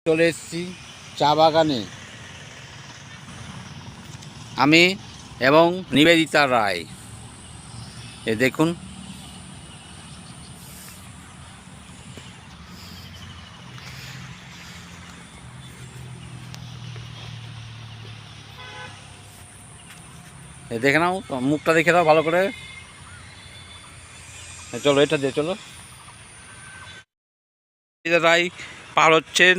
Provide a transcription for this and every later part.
চলে এসেছি চা বাগানে আমি এবং নিবেদিতা রায়। এ দেখুন, এ দেখে নাও, মুখটা দেখে দাও ভালো করে। চলো, এটা দিয়ে চলো। নিবেদিতা রায় পার হচ্ছেন।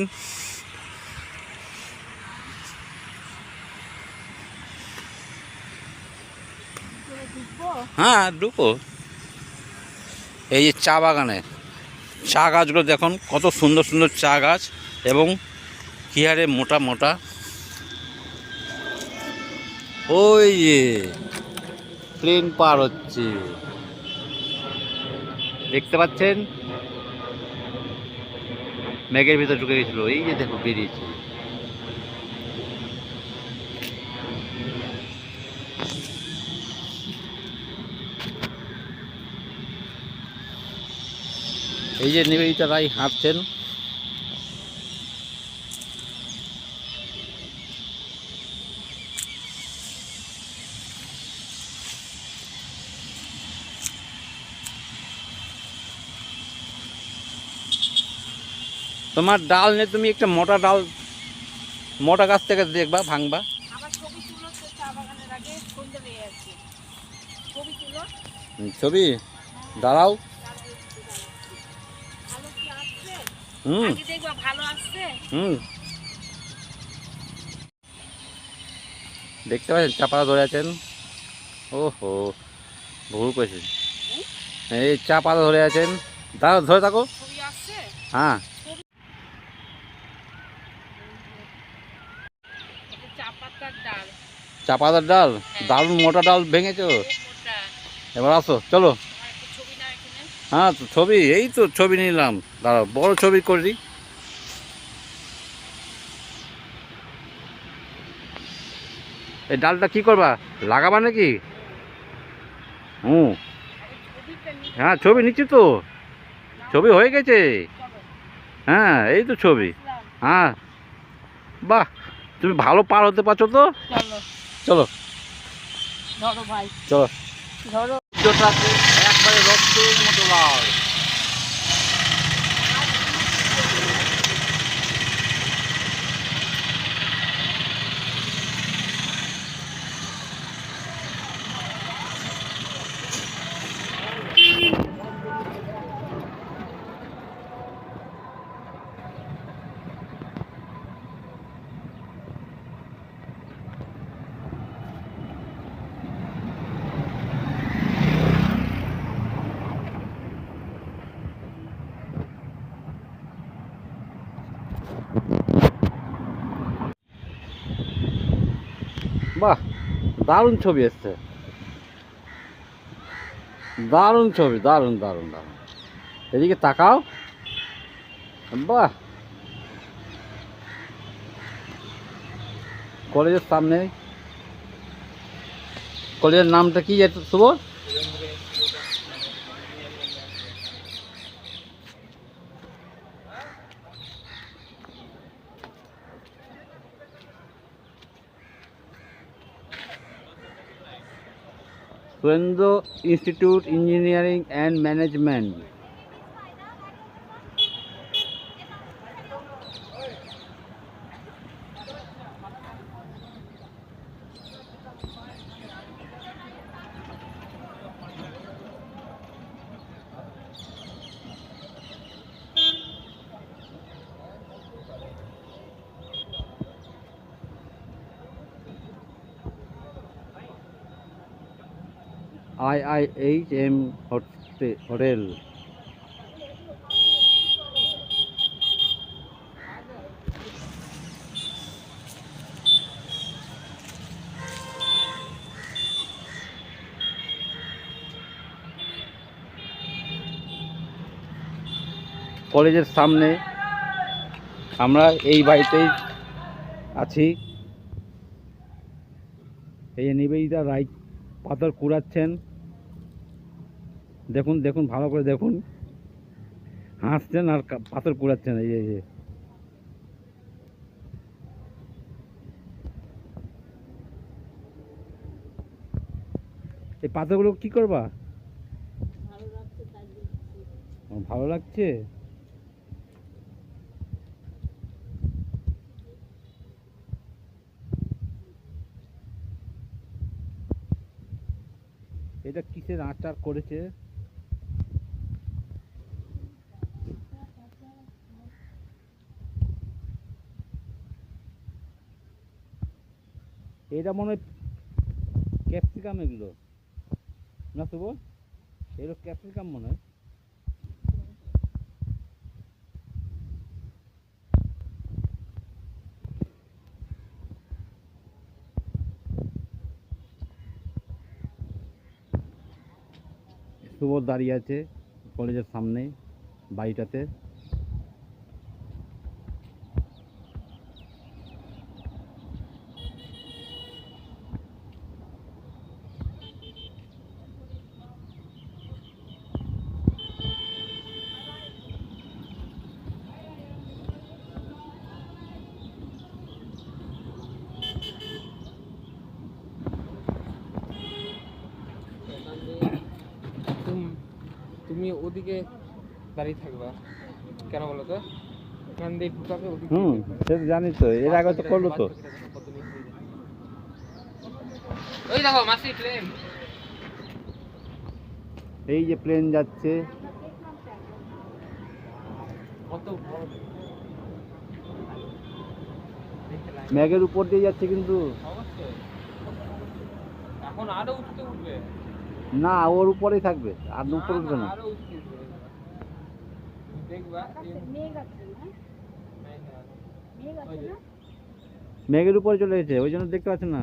হ্যাঁ, ঢুকো। এই যে চা বাগানে চা গাছগুলো দেখুন, কত সুন্দর সুন্দর চা গাছ এবং কি হারে মোটা মোটা। ওই যে ট্রেন পার হচ্ছে, দেখতে পাচ্ছেন? মেঘের ভিতরে ঢুকে গেছিল, এই যে দেখো বেরিয়েছে। এই যে নিবেদিতা রায় হাঁটছেন। তোমার ডাল নিয়ে তুমি একটা মোটা ডাল, মোটা গাছ থেকে দেখবা, ভাঙবা। ছবি দাঁড়াও। হুম হুম, দেখতে পাচ্ছেন চা পাতা ধরে আছেন। ওহো, ভুল করেছেন। এই চা পাতা ধরে আছেন, দাঁড়াও, ধরে থাকো। হ্যাঁ, চা পাতার ডাল, দারুণ মোটা ডাল ভেঙেছো। এবার আসো, চলো। হ্যাঁ, তো ছবি, এই তো ছবি নিলাম। দাঁড়াও, বড় ছবি করি। এই ডালটা কি করবা, লাগাবা নাকি? হুম, হ্যাঁ, ছবি নিচ্ছি তো, ছবি হয়ে গেছে। হ্যাঁ, এই তো ছবি। হ্যাঁ, বাহ, তুমি ভালো পার হতে পারছো তো। চলো চলো। একবারে রক্তের মতো লাল। বাহ, দারুণ ছবি এসছে, দারুণ ছবি, দারুণ দারুণ দারুণ। এদিকে তাকাও। বাহ, কলেজের সামনে। কলেজের নামটা কি Shubho? Surendra institute engineering and management. IIHM hotel. কলেজের সামনে আমরা এই বাড়িতেই আছি। এই নিবেদিতা রায় পাথর কুড়াচ্ছেন। দেখুন দেখুন, ভালো করে দেখুন, হাসছেন আর পাথর কুড়াচ্ছেন। এই যে পাতাগুলো কি করবা? ভালো লাগছে তাই দিচ্ছি। ভালো লাগছে। এটা কিসের আচার করেছে? এটা মনে হয় ক্যাপসিকাম, এগুলো না শুভ? এগুলো ক্যাপসিকাম মনে হয়। শুভ দাঁড়িয়ে আছে কলেজের সামনে বাড়িটাতে। তুমি ওদিকে দাঁড়িয়ে থাকবা কেন বলো তো? এখান দিয়ে ঢুকাবে ওদিকে। সে তো জানি তো, এর আগে তো করলো তো। ওই দেখো মাসি প্লেন। এই যে প্লেন যাচ্ছে। কত বড় ম্যাগের উপর দিয়ে যাচ্ছে কিন্তু। অবশ্যই এখন আরো উঠতে উঠবে। না, ওর উপরেই থাকবে, আর উপর উঠবে না। আরো উঠতে উঠবে দেখবা। মেঘ আছে না? মেঘ আছে না? ম্যাগের উপরে চলে গেছে, ওই জন্য দেখতে পাচ্ছেন না।